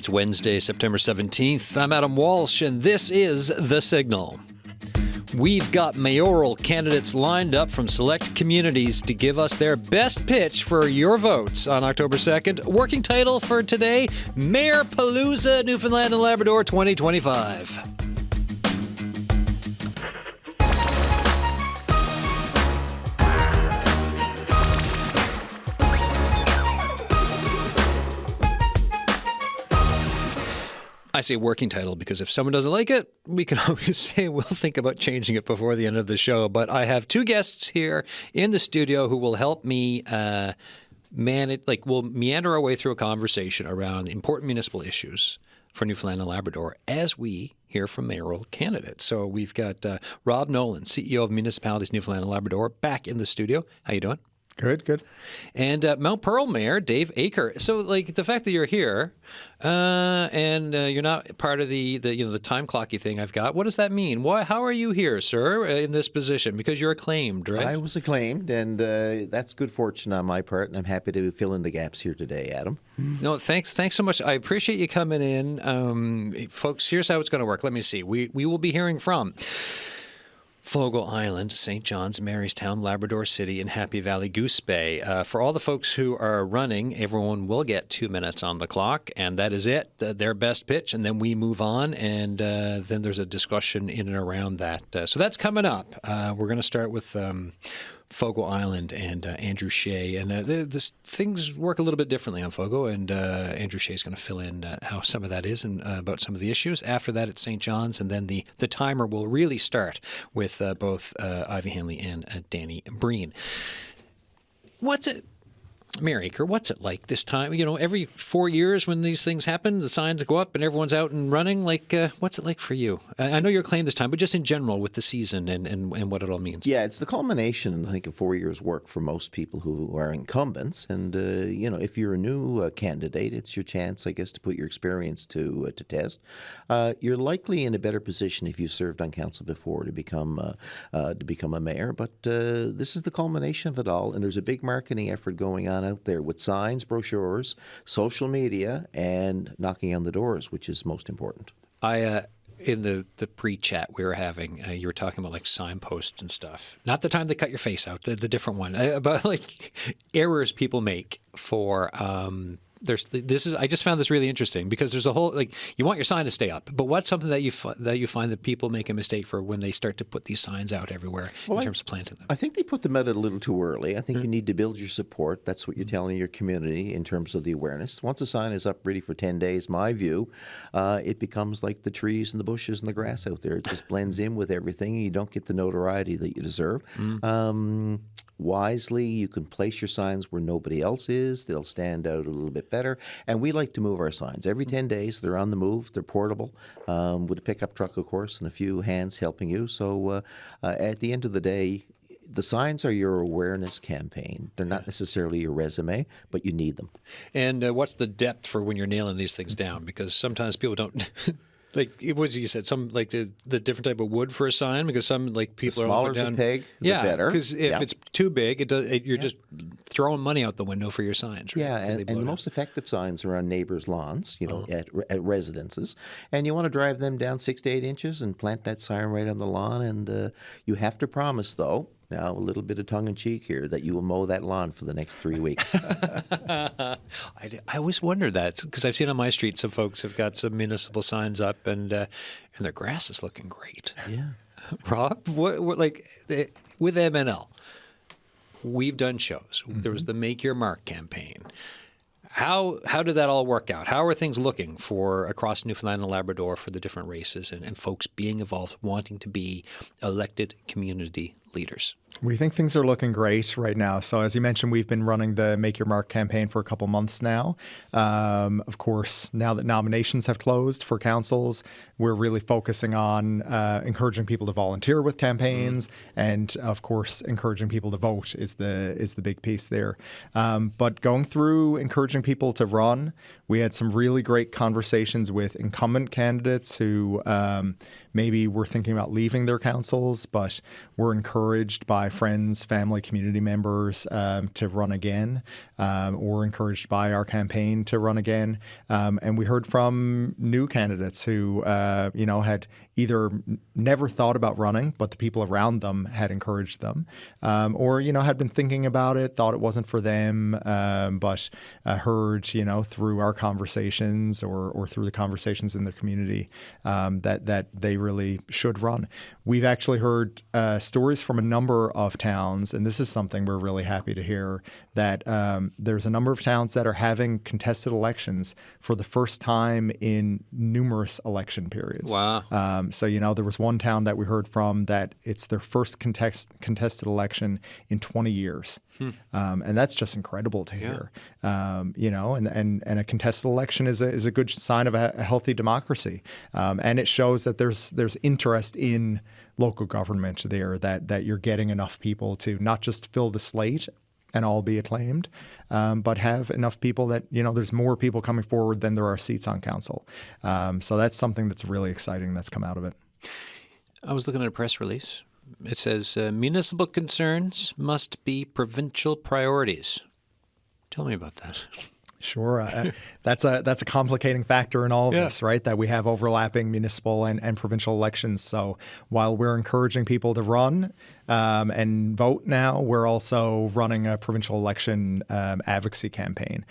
It's Wednesday, September 17th. I'm Adam Walsh, and this is The Signal. We've got mayoral candidates lined up from select communities to give us their best pitch for your votes on October 2nd. Working title for today, Mayorpalooza Newfoundland and Labrador 2025. I say working title because if someone doesn't like it, we can always say we'll think about changing it before the end of the show. But I have two guests here in the studio who will help me we'll meander our way through a conversation around important municipal issues for Newfoundland and Labrador as we hear from mayoral candidates. So we've got Rob Nolan, CEO of Municipalities Newfoundland and Labrador, back in the studio. How you doing? Good. And Mount Pearl Mayor Dave Aker. So, the fact that you're here and you're not part of the time clocky thing I've got. What does that mean? How are you here, sir, in this position? Because you're acclaimed, right? I was acclaimed, and that's good fortune on my part, and I'm happy to fill in the gaps here today, Adam. No, thanks so much. I appreciate you coming in, folks. Here's how it's going to work. Let me see. We will be hearing from Fogo Island, St. John's, Marystown, Labrador City, and Happy Valley-Goose Bay. For all the folks who are running, everyone will get 2 minutes on the clock, and that is it, their best pitch, and then we move on, and then there's a discussion in and around that. So that's coming up. We're going to start with Fogo Island and Andrew Shea. And things work a little bit differently on Fogo, and Andrew Shea is going to fill in how some of that is and about some of the issues. After that, it's St. John's, and then the timer will really start with both Ivy Hanley and Danny Breen. Mayor Aker, what's it like this time? Every 4 years when these things happen, the signs go up and everyone's out and running. What's it like for you? I know you're acclaimed this time, but just in general with the season and what it all means. Yeah, it's the culmination, I think, of 4 years' work for most people who are incumbents. And, if you're a new candidate, it's your chance, I guess, to put your experience to test. You're likely in a better position if you've served on council before to become a mayor. But this is the culmination of it all, and there's a big marketing effort going on out there with signs, brochures, social media, and knocking on the doors, which is most important. In the pre-chat we were having, you were talking about signposts and stuff. Not the time they cut your face out, the different one, but errors people make for. I just found this really interesting because there's a whole you want your sign to stay up, but what's something that you find that people make a mistake for when they start to put these signs out everywhere in terms of planting them? I think they put them out a little too early. I think you need to build your support. That's what you're telling your community in terms of the awareness. Once a sign is up ready for 10 days, my view, it becomes like the trees and the bushes and the grass out there. It just blends in with everything, and you don't get the notoriety that you deserve. Wisely, you can place your signs where nobody else is. They'll stand out a little bit better. And we like to move our signs. Every 10 days, they're on the move. They're portable with a pickup truck, of course, and a few hands helping you. So at the end of the day, the signs are your awareness campaign. They're not necessarily your resume, but you need them. And what's the depth for when you're nailing these things down? Because sometimes people don't... what you said, some the different type of wood for a sign, because some people the are smaller the peg, the better. Because if it's too big, you're just throwing money out the window for your signs. Right? Yeah, and the most effective signs are on neighbors' lawns, at residences, and you want to drive them down 6 to 8 inches and plant that sign right on the lawn. And you have to promise, though. Now, a little bit of tongue-in-cheek here, that you will mow that lawn for the next 3 weeks. I always wonder that, because I've seen on my street some folks have got some municipal signs up, and their grass is looking great. Yeah. Rob, what with M&L, we've done shows. Mm-hmm. There was the Make Your Mark campaign. How did that all work out? How are things looking for across Newfoundland and Labrador for the different races and folks being involved, wanting to be elected community leaders? We think things are looking great right now. So as you mentioned, we've been running the Make Your Mark campaign for a couple months now. Of course, now that nominations have closed for councils, we're really focusing on encouraging people to volunteer with campaigns, and of course, encouraging people to vote is the big piece there. But going through encouraging people to run, we had some really great conversations with incumbent candidates who maybe were thinking about leaving their councils, but were encouraged by friends, family, community members to run again, or encouraged by our campaign to run again. And we heard from new candidates who, had either never thought about running, but the people around them had encouraged them, or, had been thinking about it, thought it wasn't for them, but heard, through our conversations or through the conversations in their community that they really should run. We've actually heard stories from a number of towns, and this is something we're really happy to hear, that there's a number of towns that are having contested elections for the first time in numerous election periods. Wow. So, there was one town that we heard from that it's their first contested election in 20 years. And that's just incredible to hear. And a contested election is a good sign of a healthy democracy. And it shows that there's interest in local government there, that you're getting enough people to not just fill the slate and all be acclaimed, but have enough people that, there's more people coming forward than there are seats on council. So that's something that's really exciting that's come out of it. I was looking at a press release. It says municipal concerns must be provincial priorities. Tell me about that. Sure. That's a complicating factor in all of this, right? That we have overlapping municipal and provincial elections. So while we're encouraging people to run and vote now, we're also running a provincial election advocacy campaign.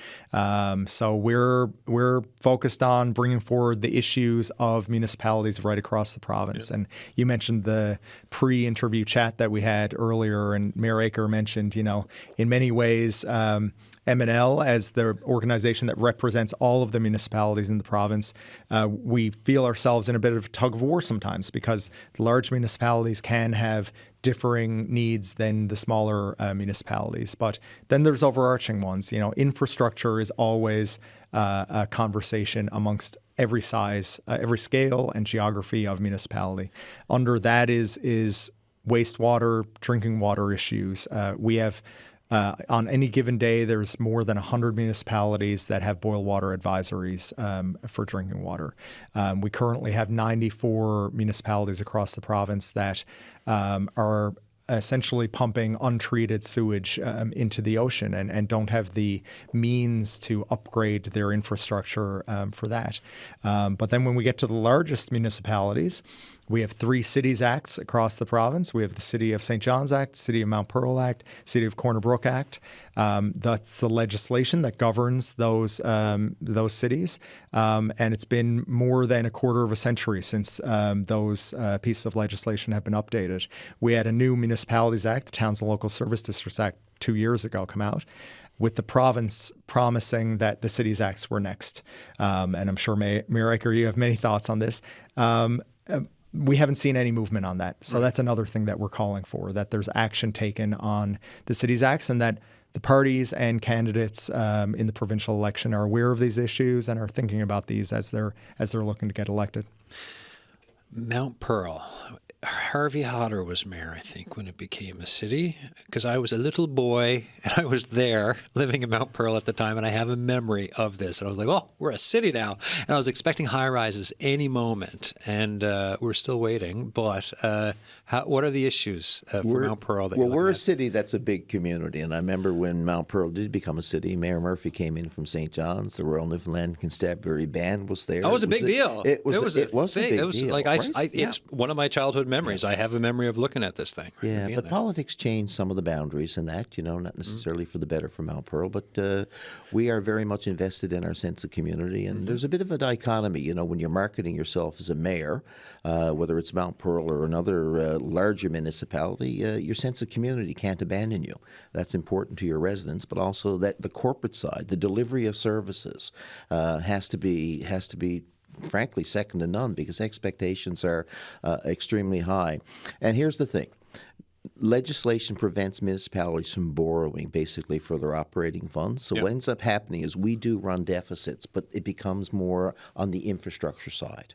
So we're focused on bringing forward the issues of municipalities right across the province. And you mentioned the pre-interview chat that we had earlier, and Mayor Aker mentioned, in many ways, M&L, as the organization that represents all of the municipalities in the province, we feel ourselves in a bit of a tug of war sometimes, because the large municipalities can have differing needs than the smaller municipalities. But then there's overarching ones. Infrastructure is always a conversation amongst every size, every scale and geography of municipality. Under that is wastewater, drinking water issues. We have on any given day, there's more than 100 municipalities that have boil water advisories for drinking water. We currently have 94 municipalities across the province that are essentially pumping untreated sewage into the ocean and don't have the means to upgrade their infrastructure for that. But then when we get to the largest municipalities, we have 3 Cities Acts across the province. We have the City of St. John's Act, City of Mount Pearl Act, City of Corner Brook Act. That's the legislation that governs those cities. And it's been more than a quarter of a century since those pieces of legislation have been updated. We had a new Municipalities Act, the Towns and Local Service Districts Act, 2 years ago come out, with the province promising that the Cities Acts were next. And I'm sure, Mayor Aker, you have many thoughts on this. We haven't seen any movement on that. So that's another thing that we're calling for, that there's action taken on the Cities Acts, and that the parties and candidates in the provincial election are aware of these issues and are thinking about these as they're looking to get elected. Mount Pearl. Harvey Hodder was mayor, I think, when it became a city, because I was a little boy and I was there living in Mount Pearl at the time, and I have a memory of this. And I was like, oh, we're a city now. And I was expecting high rises any moment, and we're still waiting. But what are the issues for Mount Pearl? We're a city that's a big community. And I remember when Mount Pearl did become a city, Mayor Murphy came in from St. John's. The Royal Newfoundland Constabulary Band was there. That was a big deal. It was a big deal. Like right? It's one of my childhood memories. I have a memory of looking at this thing. Yeah, but politics changed some of the boundaries in that, not necessarily for the better for Mount Pearl, but we are very much invested in our sense of community. And there's a bit of a dichotomy, when you're marketing yourself as a mayor, whether it's Mount Pearl or another larger municipality, your sense of community can't abandon you. That's important to your residents, but also that the corporate side, the delivery of services, has to be frankly second to none, because expectations are extremely high. And here's the thing. Legislation prevents municipalities from borrowing basically for their operating funds. So what ends up happening is we do run deficits, but it becomes more on the infrastructure side.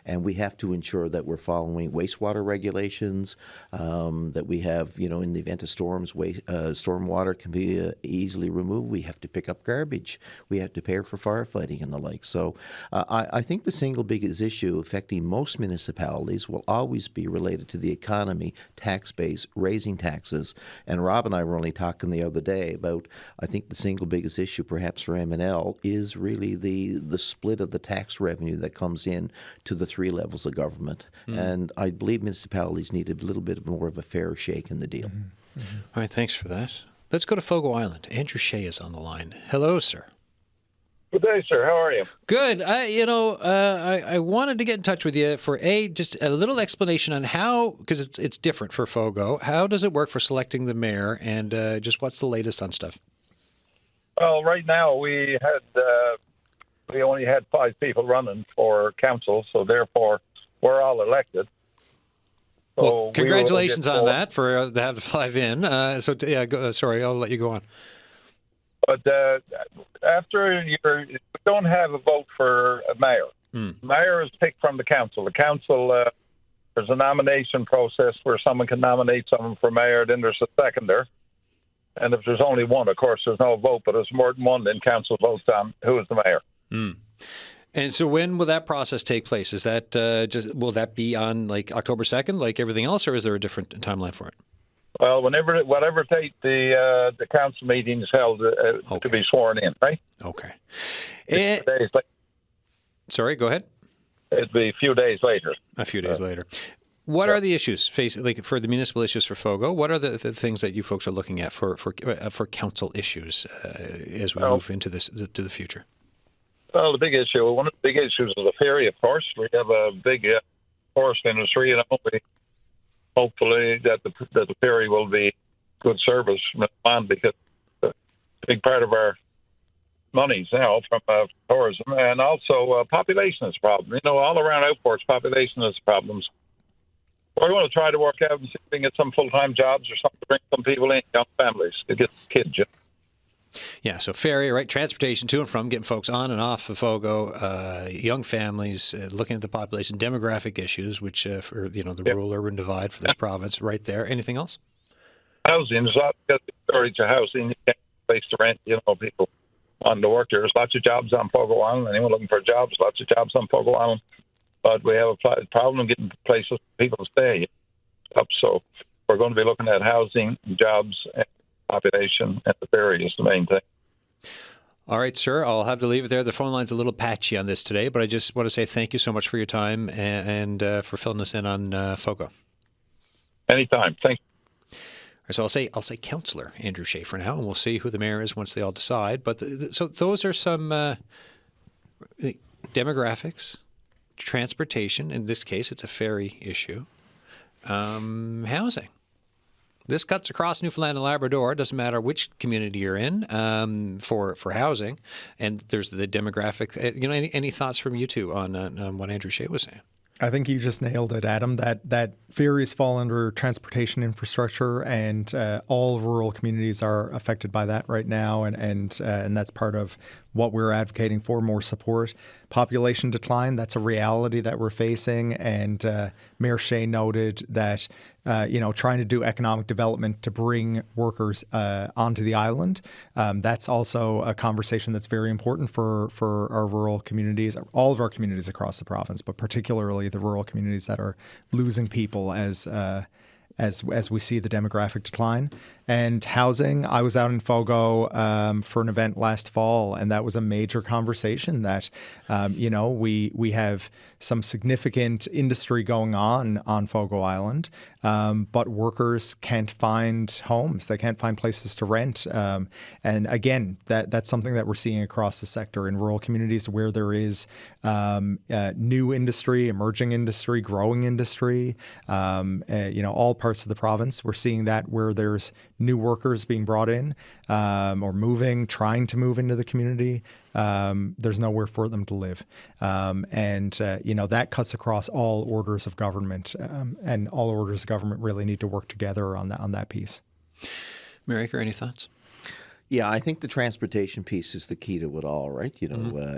And we have to ensure that we're following wastewater regulations, that we have, in the event of storms, stormwater can be easily removed. We have to pick up garbage. We have to pay for firefighting and the like. So I think the single biggest issue affecting most municipalities will always be related to the economy, tax base, raising taxes. And Rob and I were only talking the other day about, I think the single biggest issue perhaps for M&L is really the split of the tax revenue that comes in to the three levels of government. And I believe municipalities need a little bit more of a fair shake in the deal. All right, thanks for that. Let's go to Fogo Island. Andrew Shea is on the line. Hello, sir. Good day, sir. How are you? Good. I wanted to get in touch with you for just a little explanation on how, because it's different for Fogo. How does it work for selecting the mayor, and just what's the latest on stuff? Well, right now we only had 5 people running for council, so therefore we're all elected. So Well, congratulations on that for to have the 5 in. Sorry, I'll let you go on. But after we don't have a vote for a mayor. Mayor is picked from the council. The council, there's a nomination process where someone can nominate someone for mayor. Then there's a seconder. And if there's only one, of course, there's no vote. But if there's more than one, then council votes on who is the mayor. And so when will that process take place? Is that will that be on like October 2nd, like everything else, or is there a different timeline for it? Well, whatever date the council meeting is held to be sworn in, right? Okay. Sorry, go ahead. It'd be a few days later. A few days later. What are the issues for the municipal issues for Fogo? What are the things that you folks are looking at for council issues as we move into to the future? Well, one of the big issues is the ferry, of course. We have a big forest industry, and hopefully that the ferry will be good service from now on, because a big part of our monies now from tourism, and also population is a problem. All around outports, population is problems. We're going to try to work out and see if we can get some full-time jobs or something to bring some people in, young families, to get kids. Yeah, so ferry, right? Transportation to and from, getting folks on and off of Fogo, young families, looking at the population, demographic issues, which for the rural-urban divide for this province, right there. Anything else? Housing. There's lots of shortage of housing. You can't have a place to rent. People wanting to work there. There's lots of jobs on Fogo Island. Anyone looking for jobs, lots of jobs on Fogo Island. But we have a problem getting places for people to stay. So we're going to be looking at housing, jobs, and population, and the ferry is the main thing. All right, sir. I'll have to leave it there. The phone line's a little patchy on this today, but I just want to say thank you so much for your time and for filling us in on Fogo. Anytime. Thank you. So I'll say Councillor Andrew Shea for now, and we'll see who the mayor is once they all decide. But so those are some demographics, transportation. In this case, it's a ferry issue. Housing. This cuts across Newfoundland and Labrador. It doesn't matter which community you're in for housing. And there's the demographic. Any thoughts from you two on what Andrew Shea was saying? I think you just nailed it, Adam. That ferries fall under transportation infrastructure, and all rural communities are affected by that right now, and that's part of what we're advocating for, more support. Population decline, that's a reality that we're facing, and Mayor Shea noted that trying to do economic development to bring workers onto the island, that's also a conversation that's very important for our rural communities, all of our communities across the province, but particularly the rural communities that are losing people as we see the demographic decline. And housing, I was out in Fogo for an event last fall, and that was a major conversation that, we have some significant industry going on Fogo Island, but workers can't find homes. They can't find places to rent. And again, that's something that we're seeing across the sector in rural communities where there is new industry, emerging industry, growing industry, all parts of the province. We're seeing that where there's new workers being brought in or trying to move into the community. There's nowhere for them to live. That cuts across all orders of government, and all orders of government really need to work together on that piece. Mayor Aker, any thoughts? Yeah, I think the transportation piece is the key to it all, right?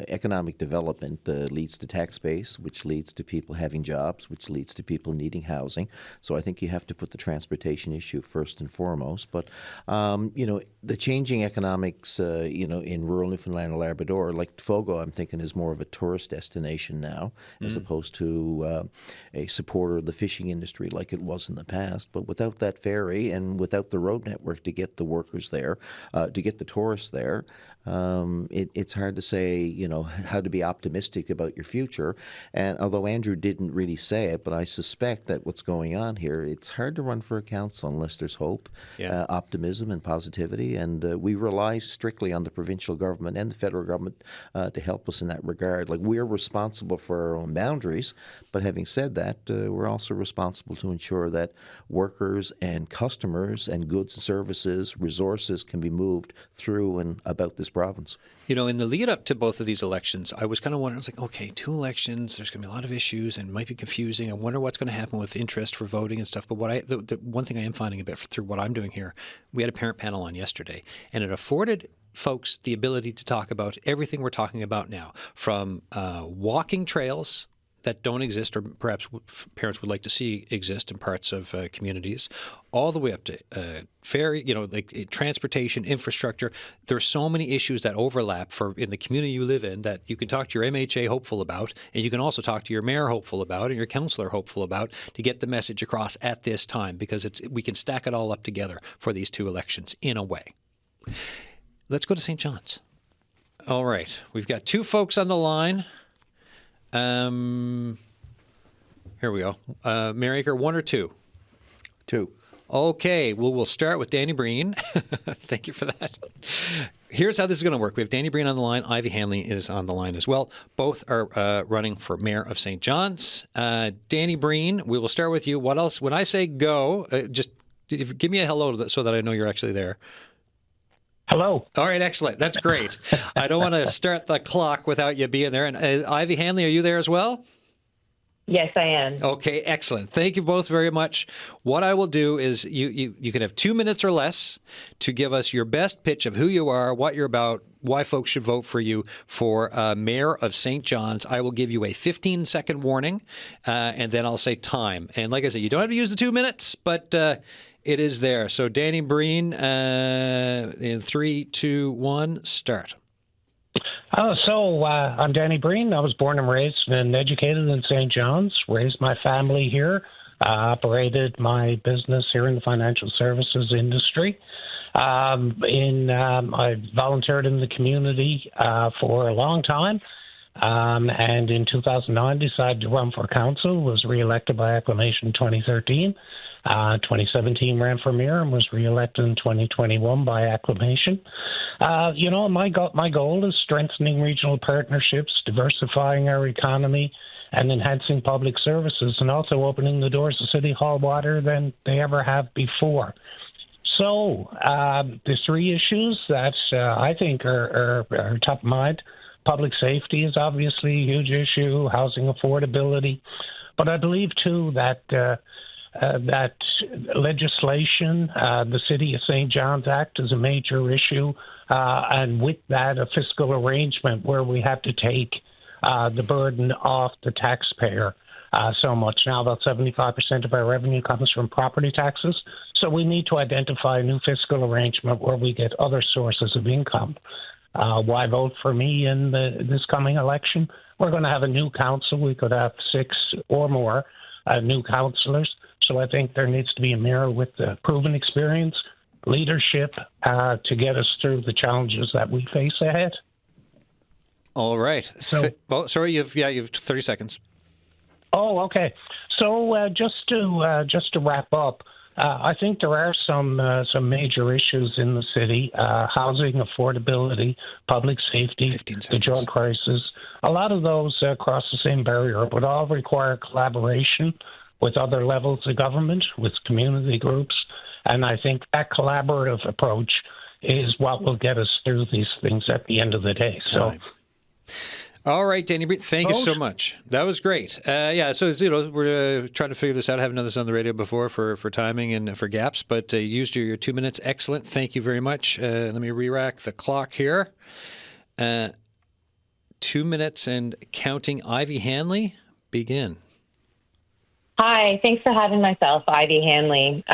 Economic development leads to tax base, which leads to people having jobs, which leads to people needing housing. So I think you have to put the transportation issue first and foremost. But, the changing economics, in rural Newfoundland and Labrador, like Fogo, I'm thinking is more of a tourist destination now, as opposed to a supporter of the fishing industry like it was in the past. But without that ferry and without the road network to get the workers there, to get the tourists there, it's hard to say, how to be optimistic about your future. And although Andrew didn't really say it, but I suspect that what's going on here, it's hard to run for a council unless there's hope, optimism, and positivity. And we rely strictly on the provincial government and the federal government to help us in that regard. Like, we're responsible for our own boundaries, but having said that, we're also responsible to ensure that workers and customers and goods and services, resources can be moved through and about this province. In the lead up to both of these elections, I was kind of wondering, I was like, okay, 2 elections, there's going to be a lot of issues and it might be confusing. I wonder what's going to happen with interest for voting and stuff. But the one thing I am finding a bit through what I'm doing here, we had a parent panel on yesterday, and it afforded folks the ability to talk about everything we're talking about now, from walking trails that don't exist or perhaps parents would like to see exist in parts of communities, all the way up to ferry, transportation, infrastructure. There's so many issues that overlap in the community you live in that you can talk to your MHA hopeful about, and you can also talk to your mayor hopeful about and your councillor hopeful about to get the message across at this time, because we can stack it all up together for these 2 elections in a way. Let's go to St. John's. All right. We've got 2 folks on the line. Here we go. Mayor Aker, 1 or 2? 2. Okay. Well, we'll start with Danny Breen. Thank you for that. Here's how this is going to work. We have Danny Breen on the line. Ivy Hanley is on the line as well. Both are running for mayor of St. John's. Danny Breen, we will start with you. What else? When I say go, just give me a hello so that I know you're actually there. Hello. All right, excellent. That's great. I don't want to start the clock without you being there. And Ivy Hanley, are you there as well? Yes, I am. Okay, excellent. Thank you both very much. What I will do is you can have 2 minutes or less to give us your best pitch of who you are, what you're about, why folks should vote for you for mayor of St. John's. I will give you a 15-second warning, and then I'll say time. And like I said, you don't have to use the 2 minutes, but it is there. So Danny Breen, in 3, 2, 1, start. I'm Danny Breen. I was born and raised and educated in St. John's, raised my family here, operated my business here in the financial services industry. I volunteered in the community for a long time, and in 2009 decided to run for council, was reelected by acclamation in 2013. 2017 ran for mayor and was reelected in 2021 by acclamation. My goal is strengthening regional partnerships, diversifying our economy, and enhancing public services, and also opening the doors of City Hall wider than they ever have before. So the 3 issues that I think are top of mind. Public safety is obviously a huge issue, housing affordability. But I believe, too, that legislation, the City of St. John's Act, is a major issue, and with that, a fiscal arrangement where we have to take the burden off the taxpayer so much. Now, about 75% of our revenue comes from property taxes, so we need to identify a new fiscal arrangement where we get other sources of income. Why vote for me in this coming election? We're going to have a new council. We could have 6 or more new councillors. So I think there needs to be a mayor with proven experience, leadership to get us through the challenges that we face ahead. All right. So, sorry, you have 30 seconds. Oh, okay. So just to wrap up, I think there are some major issues in the city: housing affordability, public safety, the drug crisis. A lot of those cross the same barrier, but all require collaboration with other levels of government, with community groups. And I think that collaborative approach is what will get us through these things at the end of the day. So, All All right, Danny Breen, thank you so much. That was great. So we're trying to figure this out. I haven't done this on the radio before for timing and for gaps, but you used your 2 minutes. Excellent. Thank you very much. Let me re-rack the clock here. 2 minutes and counting. Ivy Hanley, begin. Hi, thanks for having myself, Ivy Hanley.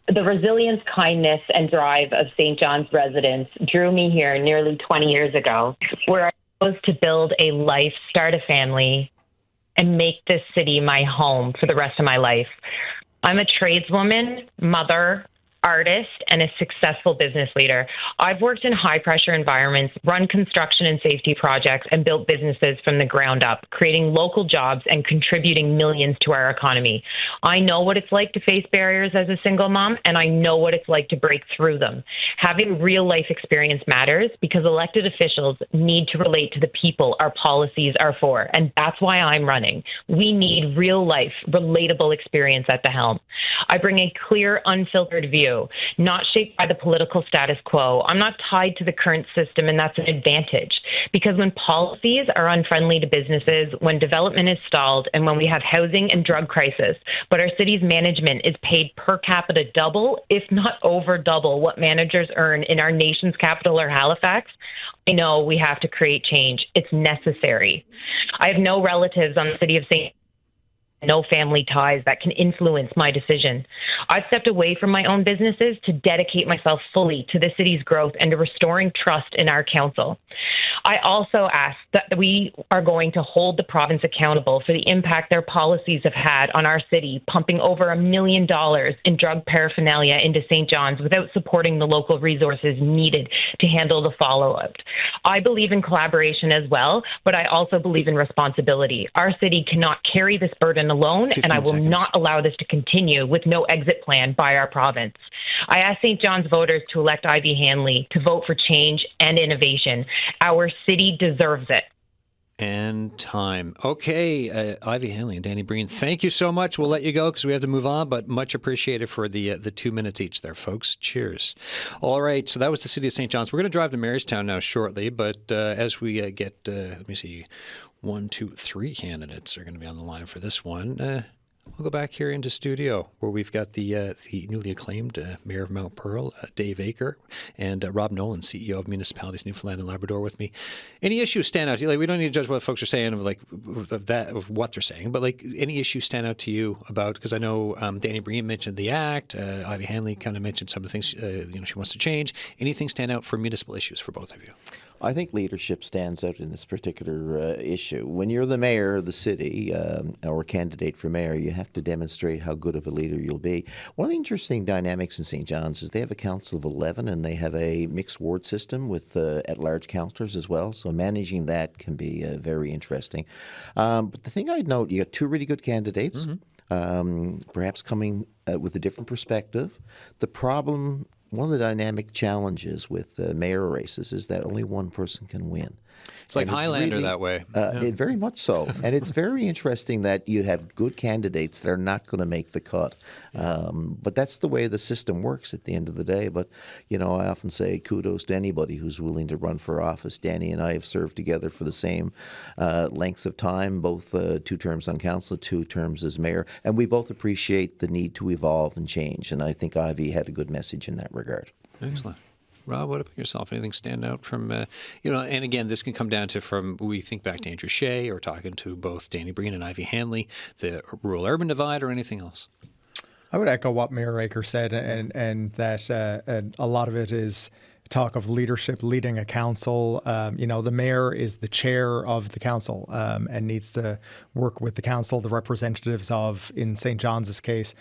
The resilience, kindness, and drive of St. John's residents drew me here nearly 20 years ago, where I chose to build a life, start a family, and make this city my home for the rest of my life. I'm a tradeswoman, mother, artist, and a successful business leader. I've worked in high-pressure environments, run construction and safety projects, and built businesses from the ground up, creating local jobs and contributing millions to our economy. I know what it's like to face barriers as a single mom, and I know what it's like to break through them. Having real-life experience matters because elected officials need to relate to the people our policies are for, and that's why I'm running. We need real-life, relatable experience at the helm. I bring a clear, unfiltered view, not shaped by the political status quo. I'm not tied to the current system, and that's an advantage. Because when policies are unfriendly to businesses, when development is stalled, and when we have housing and drug crisis, but our city's management is paid per capita double, if not over double, what managers earn in our nation's capital or Halifax, I know we have to create change. It's necessary. I have no relatives on the city of St. No family ties that can influence my decision. I've stepped away from my own businesses to dedicate myself fully to the city's growth and to restoring trust in our council. I also ask that we are going to hold the province accountable for the impact their policies have had on our city, pumping over $1 million in drug paraphernalia into St. John's without supporting the local resources needed to handle the fallout. I believe in collaboration as well, but I also believe in responsibility. Our city cannot carry this burden alone, and I will not allow this to continue with no exit plan by our province. I ask St. John's voters to elect Ivy Hanley to vote for change and innovation. Our city deserves it. And time. Okay, Ivy Hanley and Danny Breen, thank you so much. We'll let you go because we have to move on, but much appreciated for the 2 minutes each there, folks. Cheers. All right, so that was the city of St. John's. We're going to drive to Marystown now shortly, but as we get, let me see, 1, 2, 3 candidates are going to be on the line for this one. We'll go back here into studio where we've got the newly acclaimed Mayor of Mount Pearl, Dave Aker, and Rob Nolan, CEO of Municipalities Newfoundland and Labrador, with me. Any issues stand out to you? Like, we don't need to judge what folks are saying of what they're saying, but like any issues stand out to you about? Because I know Danny Breen mentioned the act. Ivy Hanley kind of mentioned some of the things she wants to change. Anything stand out for municipal issues for both of you? I think leadership stands out in this particular issue. When you're the mayor of the city or candidate for mayor, you have to demonstrate how good of a leader you'll be. One of the interesting dynamics in St. John's is they have a council of 11 and they have a mixed ward system with at-large councillors as well. So managing that can be very interesting. But the thing I'd note, you got 2 really good candidates, perhaps coming with a different perspective. The problem, one of the dynamic challenges with mayor races is that only one person can win. It's like Highlander that way. Very much so. And it's very interesting that you have good candidates that are not going to make the cut. But that's the way the system works at the end of the day. But, I often say kudos to anybody who's willing to run for office. Danny and I have served together for the same lengths of time, both 2 terms on council, 2 terms as mayor. And we both appreciate the need to evolve and change. And I think Ivy had a good message in that regard. Excellent. Rob, what about yourself? Anything stand out from, and again, this can come down to from, we think back to Andrew Shea or talking to both Danny Breen and Ivy Hanley, the rural-urban divide or anything else? I would echo what Mayor Aker said, and that a lot of it is talk of leadership, leading a council. The mayor is the chair of the council and needs to work with the council, the representatives of, in St. John's case,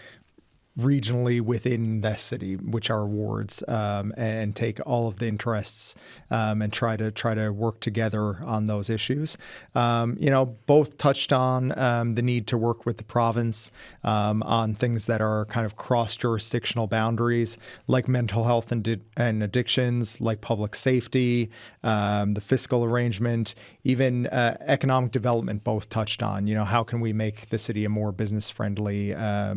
regionally within the city, which are wards, and take all of the interests and try to work together on those issues. Both touched on the need to work with the province on things that are kind of cross-jurisdictional boundaries, like mental health and addictions, like public safety, the fiscal arrangement, even economic development. Both touched on, how can we make the city a more business-friendly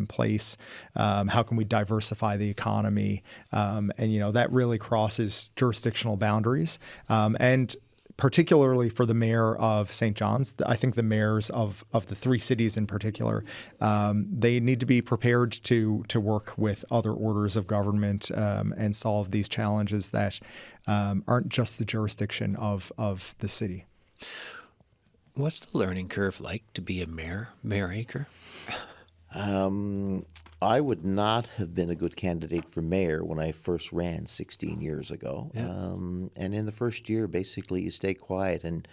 place? How can we diversify the economy? And that really crosses jurisdictional boundaries. And particularly for the mayor of St. John's. I think the mayors of the three cities in particular, they need to be prepared to work with other orders of government and solve these challenges that aren't just the jurisdiction of the city. What's the learning curve like to be a mayor, Mayor Aker? I would not have been a good candidate for mayor when I first ran 16 years ago. Yeah. And in the first year, basically, you stay quiet and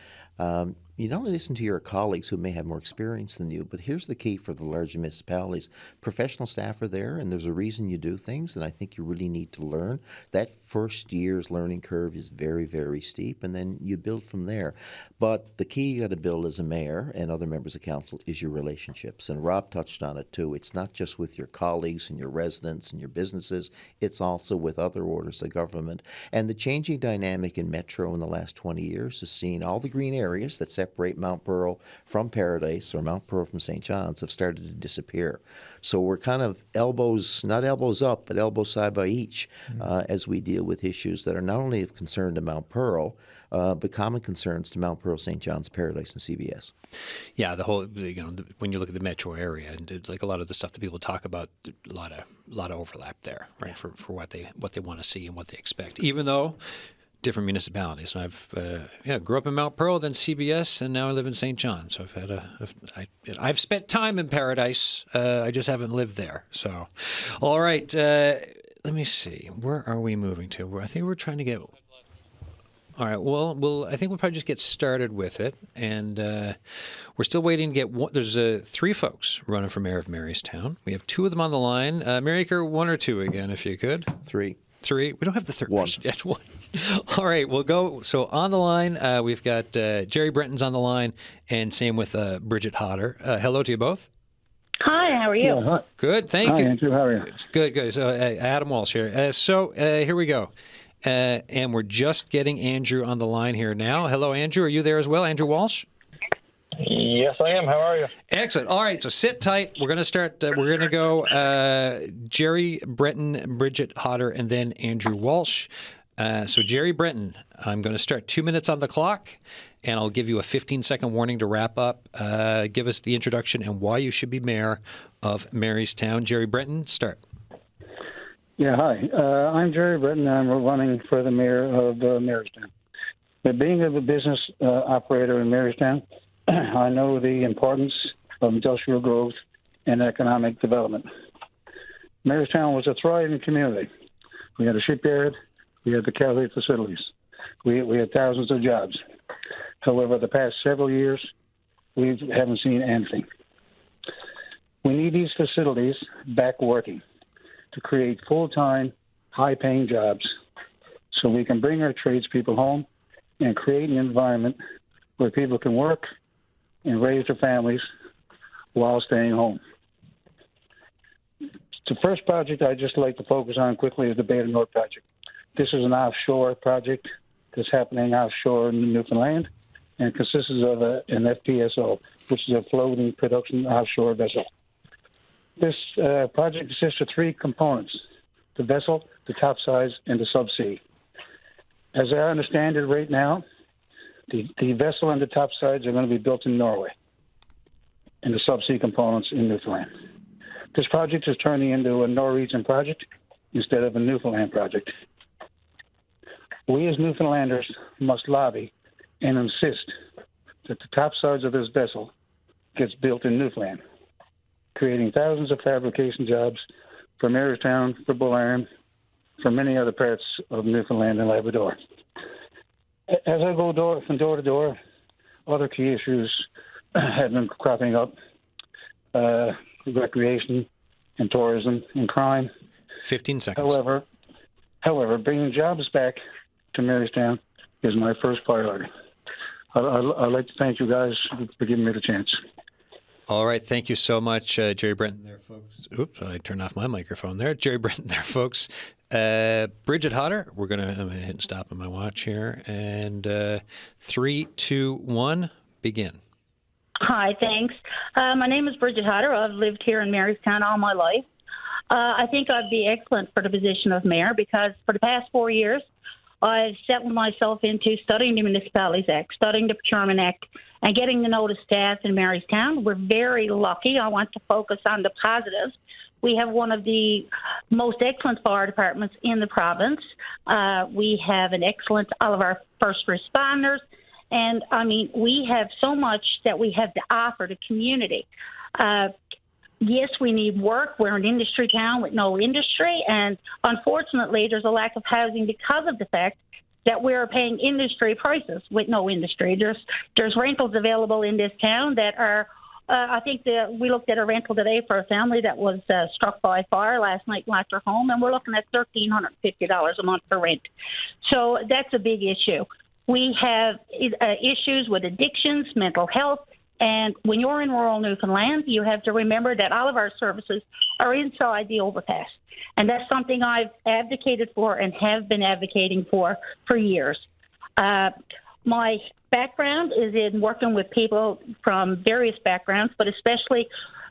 you don't listen to your colleagues who may have more experience than you. But here's the key for the large municipalities. Professional staff are there, and there's a reason you do things, and I think you really need to learn. That first year's learning curve is very, very steep, and then you build from there. But the key you got to build as a mayor and other members of council is your relationships. And Rob touched on it, too. It's not just with your colleagues and your residents and your businesses. It's also with other orders of government. And the changing dynamic in Metro in the last 20 years has seen all the green areas that separate Mount Pearl from Paradise or Mount Pearl from St. John's have started to disappear. So we're kind of elbows, not elbows up, but elbows side by each as we deal with issues that are not only of concern to Mount Pearl, but common concerns to Mount Pearl, St. John's, Paradise, and CBS. Yeah, the whole, when you look at the metro area and like a lot of the stuff that people talk about, a lot of overlap there, right? For what they want to see and what they expect, even though different municipalities. And I've grew up in Mount Pearl, then CBS, and now I live in St. John. So I've spent time in Paradise. I just haven't lived there. So, all right. Let me see. Where are we moving to? I think we're trying to get. All right. Well, I think we'll probably just get started with it, and we're still waiting to get one. There's 3 folks running for mayor of Marystown. We have 2 of them on the line. Mayor Aker, 1 or 2 again, if you could. 3. We don't have the third 1. person yet. 1. All right, we'll go. So on the line, we've got Jerry Brenton's on the line, and same with Bridget Hodder. Hello to you both. Hi, how are you? Yeah, hi. Good, thank Hi, you. Andrew, how are you? Good. So Adam Walsh here. So here we go. And we're just getting Andrew on the line here now. Hello, Andrew. Are you there as well, Andrew Walsh? Yes, I am. How are you? Excellent. All right, so sit tight. We're going to start. We're going to go Jerry Brenton, Bridget Hodder, and then Andrew Walsh. So Jerry Brenton, I'm going to start 2 minutes on the clock, and I'll give you a 15-second warning to wrap up. Give us the introduction and why you should be mayor of Marystown. Jerry Brenton, start. Yeah, hi. I'm Jerry Britton. I'm running for the mayor of Marystown. But being a business operator in Marystown, I know the importance of industrial growth and economic development. Marystown was a thriving community. We had a shipyard. We had the cavalry facilities. We had thousands of jobs. However, the past several years, we haven't seen anything. We need these facilities back working to create full-time, high-paying jobs so we can bring our tradespeople home and create an environment where people can work and raise their families while staying home. The first project I'd just like to focus on quickly is the Beta North project. This is an offshore project that's happening offshore in Newfoundland and consists of an FPSO, which is a floating production offshore vessel. This project consists of 3 components: the vessel, the topsides, and the subsea. As I understand it right now, the vessel and the topsides are going to be built in Norway, and the subsea components in Newfoundland. This project is turning into a Norwegian project instead of a Newfoundland project. We as Newfoundlanders must lobby and insist that the topsides of this vessel gets built in Newfoundland, creating thousands of fabrication jobs for Marystown, for Bull Iron, for many other parts of Newfoundland and Labrador. As I go from door to door, other key issues have been cropping up: recreation and tourism and crime. 15 seconds. However, bringing jobs back to Marystown is my first priority. I'd like to thank you guys for giving me the chance. All right. Thank you so much, Jerry Brenton there, folks. Oops, I turned off my microphone there. Jerry Brenton there, folks. Bridget Hodder, I'm going to hit stop on my watch here. And 3, 2, 1, begin. Hi, thanks. My name is Bridget Hodder. I've lived here in Marystown all my life. I think I'd be excellent for the position of mayor because for the past 4 years, I've settled myself into studying the Municipalities Act, studying the Procurement Act, and getting to know the staff in Marystown. We're very lucky. I want to focus on the positives. We have one of the most excellent fire departments in the province. We have an excellent, all of our first responders. And, I mean, we have so much that we have to offer the community. Yes, we need work. We're an industry town with no industry. And, unfortunately, there's a lack of housing because of the fact that we're paying industry prices with no industry. There's rentals available in this town that are I think we looked at a rental today for a family that was struck by fire last night and left their home, and we're looking at $1,350 a month for rent. So that's a big issue. We have issues with addictions, mental health, and when you're in rural Newfoundland, you have to remember that all of our services are inside the overpass. And that's something I've advocated for and have been advocating for years. My background is in working with people from various backgrounds, but especially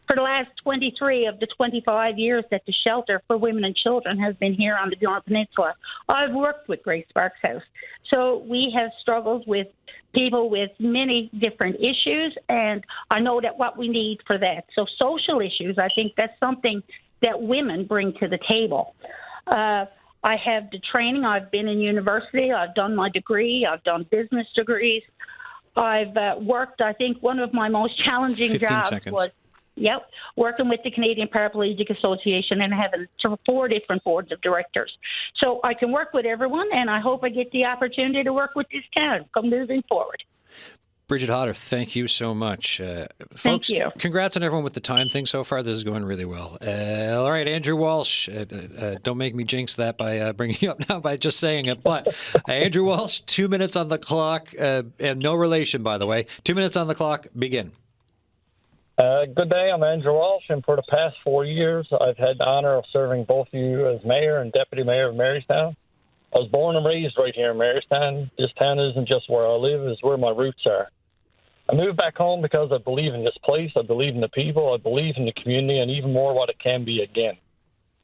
for the last 23 of the 25 years that the shelter for women and children has been here on the North Peninsula. I've worked with Grace Sparks House. So we have struggled with people with many different issues, and I know that what we need for that. So social issues, I think that's something that women bring to the table. I have the training. I've been in university. I've done my degree. I've done business degrees. I've worked, I think one of my most challenging jobs was working with the Canadian Paraplegic Association and having 4 different boards of directors. So I can work with everyone, and I hope I get the opportunity to work with this town moving forward. Bridget Hodder, thank you so much. Folks, thank you. Congrats on everyone with the time thing so far. This is going really well. All right, Andrew Walsh, don't make me jinx that by bringing you up now by just saying it. But Andrew Walsh, 2 minutes on the clock, and no relation, by the way. 2 minutes on the clock, begin. Good day. I'm Andrew Walsh, and for the past 4 years, I've had the honor of serving both of you as mayor and deputy mayor of Marystown. I was born and raised right here in Marystown. This town isn't just where I live, it's where my roots are. I moved back home because I believe in this place, I believe in the people, I believe in the community, and even more what it can be again.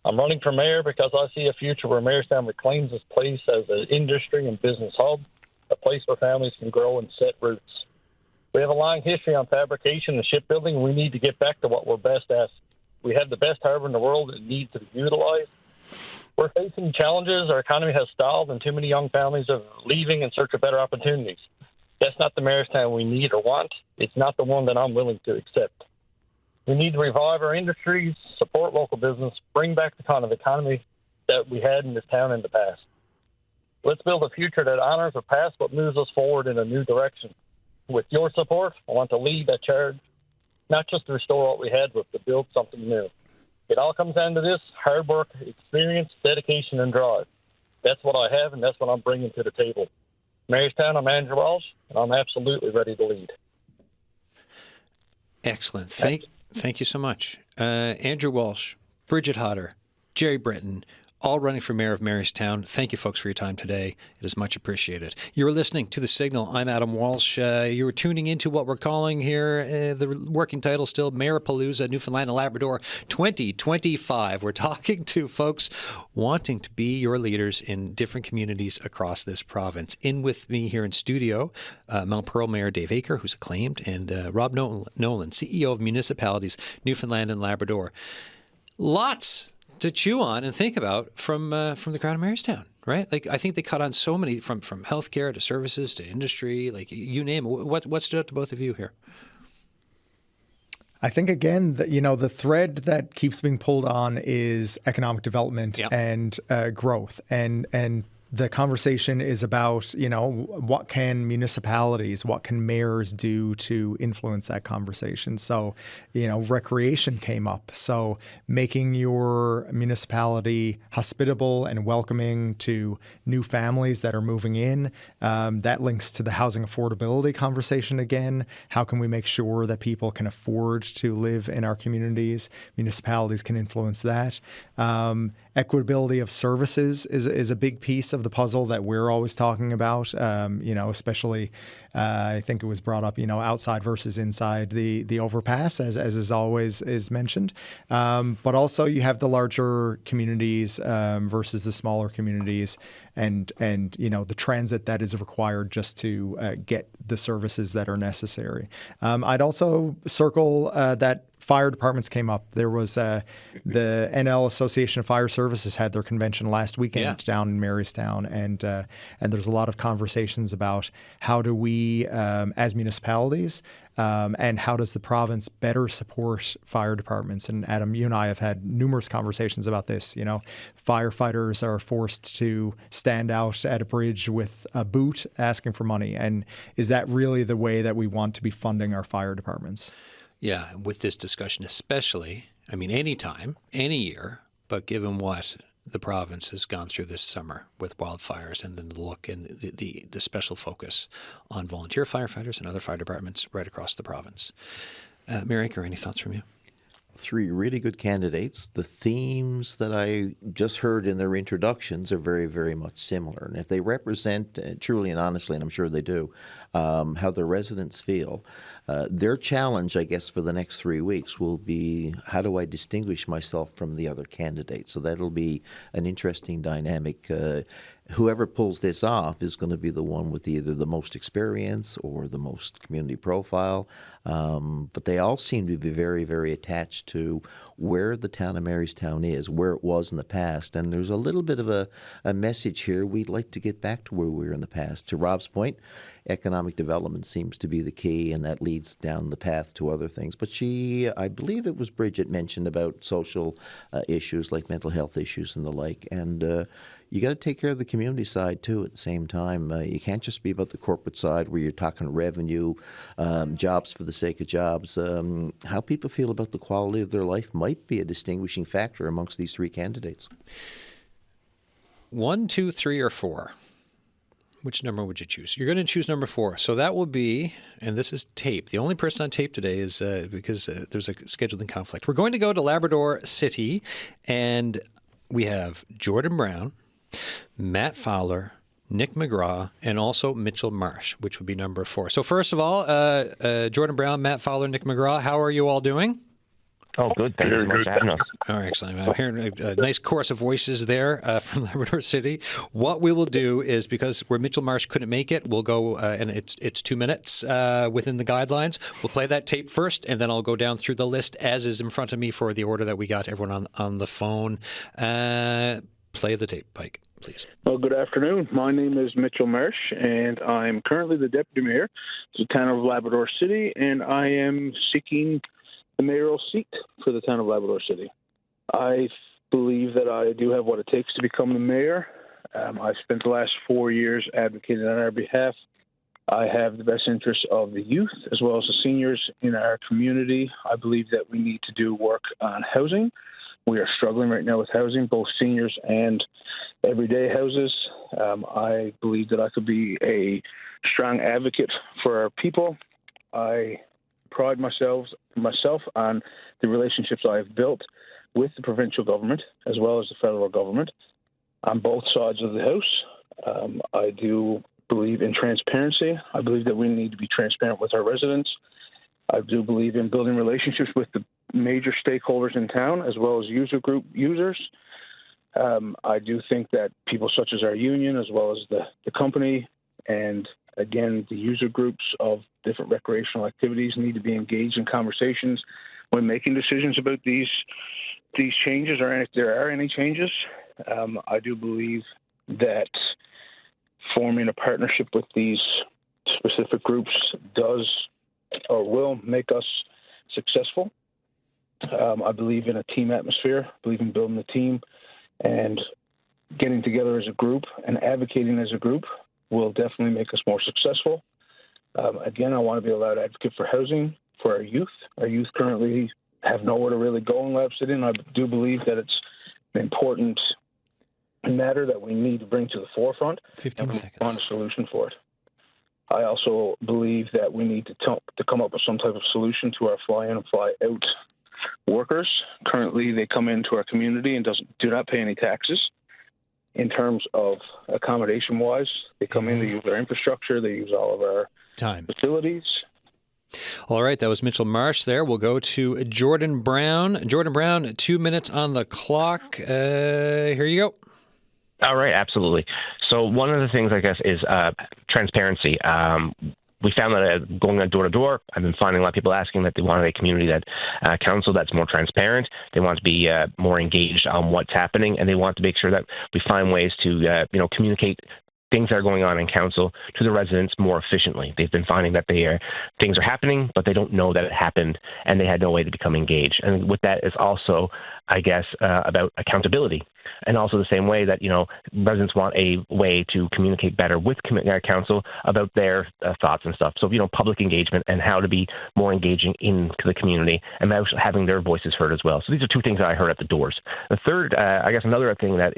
I'm running for mayor because I see a future where Marystown reclaims its place as an industry and business hub, a place where families can grow and set roots. We have a long history on fabrication and shipbuilding, and we need to get back to what we're best at. We have the best harbor in the world that needs to be utilized. We're facing challenges. Our economy has stalled, and too many young families are leaving in search of better opportunities. That's not the Marystown we need or want. It's not the one that I'm willing to accept. We need to revive our industries, support local business, bring back the kind of economy that we had in this town in the past. Let's build a future that honors the past but moves us forward in a new direction. With your support, I want to lead that charge, not just to restore what we had, but to build something new. It all comes down to this: hard work, experience, dedication, and drive. That's what I have, and that's what I'm bringing to the table. Marystown, I'm Andrew Walsh, and I'm absolutely ready to lead. Excellent. Thank you so much. Andrew Walsh, Bridget Hodder, Jerry Britton, all running for mayor of Marystown. Thank you, folks, for your time today. It is much appreciated. You're listening to The Signal. I'm Adam Walsh. You're tuning into what we're calling here, the working title still, Mayorpalooza Newfoundland and Labrador 2025. We're talking to folks wanting to be your leaders in different communities across this province. In with me here in studio, Mount Pearl Mayor Dave Aker, who's acclaimed, and Rob Nolan, CEO of Municipalities Newfoundland and Labrador. Lots to chew on and think about from the crowd of Marystown, right? Like, I think they cut on so many, from healthcare to services to industry, like you name it. What stood out to both of you here? I think, again, that, the thread that keeps being pulled on is economic development and growth. And the conversation is about, what can municipalities, what can mayors do to influence that conversation? So, recreation came up. So making your municipality hospitable and welcoming to new families that are moving in, that links to the housing affordability conversation again. How can we make sure that people can afford to live in our communities? Municipalities can influence that. Equitability of services is a big piece of the puzzle that we're always talking about, especially I think it was brought up, outside versus inside the overpass, as is always is mentioned. But also you have the larger communities versus the smaller communities and the transit that is required just to get the services that are necessary. I'd also circle that fire departments came up. There was the N.L. Association of Fire Services had their convention last weekend down in Marystown, and there's a lot of conversations about how do we, as municipalities, and how does the province better support fire departments? And Adam, you and I have had numerous conversations about this. Firefighters are forced to stand out at a bridge with a boot asking for money, and is that really the way that we want to be funding our fire departments? Yeah, with this discussion especially, I mean, any time, any year, but given what the province has gone through this summer with wildfires and then the look and the special focus on volunteer firefighters and other fire departments right across the province. Mayor Aker, any thoughts from you? Three really good candidates. The themes that I just heard in their introductions are very, very much similar. And if they represent truly and honestly, and I'm sure they do, how the residents feel, their challenge, I guess, for the next 3 weeks will be, how do I distinguish myself from the other candidates? So that'll be an interesting dynamic. Whoever pulls this off is going to be the one with either the most experience or the most community profile. But they all seem to be very, very attached to where the town of Marystown is, where it was in the past. And there's a little bit of a message here. We'd like to get back to where we were in the past. To Rob's point, economic development seems to be the key, and that leads down the path to other things. But I believe it was Bridget, mentioned about social issues like mental health issues and the like. And you got to take care of the community side, too, at the same time. You can't just be about the corporate side where you're talking revenue, jobs for the sake of jobs. How people feel about the quality of their life might be a distinguishing factor amongst these three candidates. 1, 2, 3, or 4? Which number would you choose? You're going to choose number 4. So that will be, and this is tape. The only person on tape today is because there's a scheduling conflict. We're going to go to Labrador City, and we have Jordan Brown, Matt Fowler, Nick McGraw, and also Mitchell Marsh, which would be number 4. So first of all, Jordan Brown, Matt Fowler, Nick McGraw, how are you all doing? Oh, good. Thank you so much for having us. All right, excellent. I'm hearing a nice chorus of voices there from Labrador City. What we will do is, because where Mitchell Marsh couldn't make it, we'll go, and it's 2 minutes within the guidelines. We'll play that tape first, and then I'll go down through the list as is in front of me for the order that we got everyone on the phone. Play the tape, Pike, please. Well, good afternoon. My name is Mitchell Marsh, and I'm currently the Deputy Mayor of the town of Labrador City, and I am seeking the mayoral seat for the town of Labrador City. I believe that I do have what it takes to become the mayor. I've spent the last 4 years advocating on our behalf. I have the best interests of the youth as well as the seniors in our community. I believe that we need to do work on housing. We are struggling right now with housing, both seniors and everyday houses. I believe that I could be a strong advocate for our people. I pride myself on the relationships I've built with the provincial government as well as the federal government on both sides of the house. I do believe in transparency. I believe that we need to be transparent with our residents. I do believe in building relationships with the major stakeholders in town as well as users. I do think that people such as our union as well as the company and again, the user groups of different recreational activities need to be engaged in conversations when making decisions about these changes, or if there are any changes. I do believe that forming a partnership with these specific groups does or will make us successful. I believe in a team atmosphere. I believe in building a team, and getting together as a group and advocating as a group will definitely make us more successful. Again, I want to be a loud advocate for housing for our youth. Our youth currently have nowhere to really go in Lab City, and I do believe that it's an important matter that we need to bring to the forefront 15 seconds. Find a solution for it. I also believe that we need to come up with some type of solution to our fly-in and fly-out workers. Currently, they come into our community and do not pay any taxes. in terms of accommodation-wise. They come in, they use our infrastructure, they use all of our facilities. All right, that was Mitchell Marsh there. We'll go to Jordan Brown. Jordan Brown, 2 minutes on the clock. Here you go. All right, absolutely. So one of the things, I guess, is transparency. We found that going door to door, I've been finding a lot of people asking that they wanted a community council that's more transparent. They want to be more engaged on what's happening, and they want to make sure that we find ways to communicate things that are going on in council to the residents more efficiently. They've been finding that things are happening, but they don't know that it happened, and they had no way to become engaged. And with that is also, I guess, about accountability. And also the same way that, residents want a way to communicate better with council about their thoughts and stuff. So, public engagement and how to be more engaging into the community and having their voices heard as well. So these are two things that I heard at the doors. The third, I guess another thing that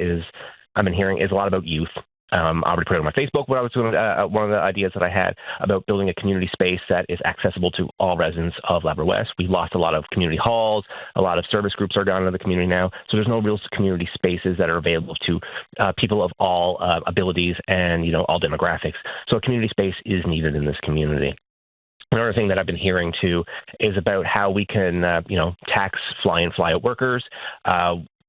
I've been hearing is a lot about youth. I already put it on my Facebook what I was doing. One of the ideas that I had about building a community space that is accessible to all residents of Labrador West. We lost a lot of community halls. A lot of service groups are gone into the community now. So there's no real community spaces that are available to people of all abilities and, all demographics. So a community space is needed in this community. Another thing that I've been hearing, too, is about how we can, tax fly-in, fly-out workers.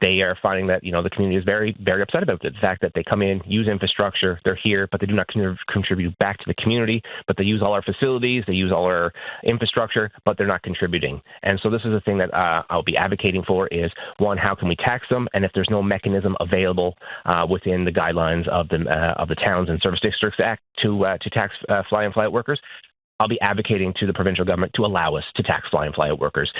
They are finding that, the community is very, very upset about the fact that they come in, use infrastructure, they're here, but they do not contribute back to the community, but they use all our facilities, they use all our infrastructure, but they're not contributing. And so this is the thing that I'll be advocating for is, one, how can we tax them? And if there's no mechanism available within the guidelines of the Towns and Service Districts Act to tax fly-in, fly-out workers, I'll be advocating to the provincial government to allow us to tax fly-in, fly-out workers,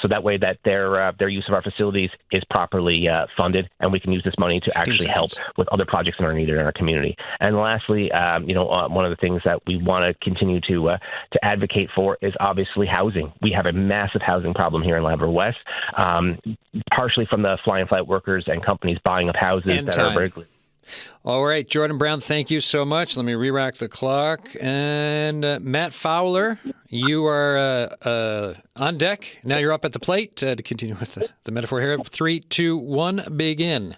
so that way that their use of our facilities is properly funded, and we can use this money to actually help with other projects that are needed in our community. And lastly, one of the things that we want to continue to advocate for is obviously housing. We have a massive housing problem here in Labrador West, partially from the fly-in, fly-out workers and companies buying up houses are very. All right, Jordan Brown, thank you so much. Let me re-rack the clock. And Matt Fowler, you are on deck. Now you're up at the plate to continue with the metaphor here. 3, 2, 1, begin.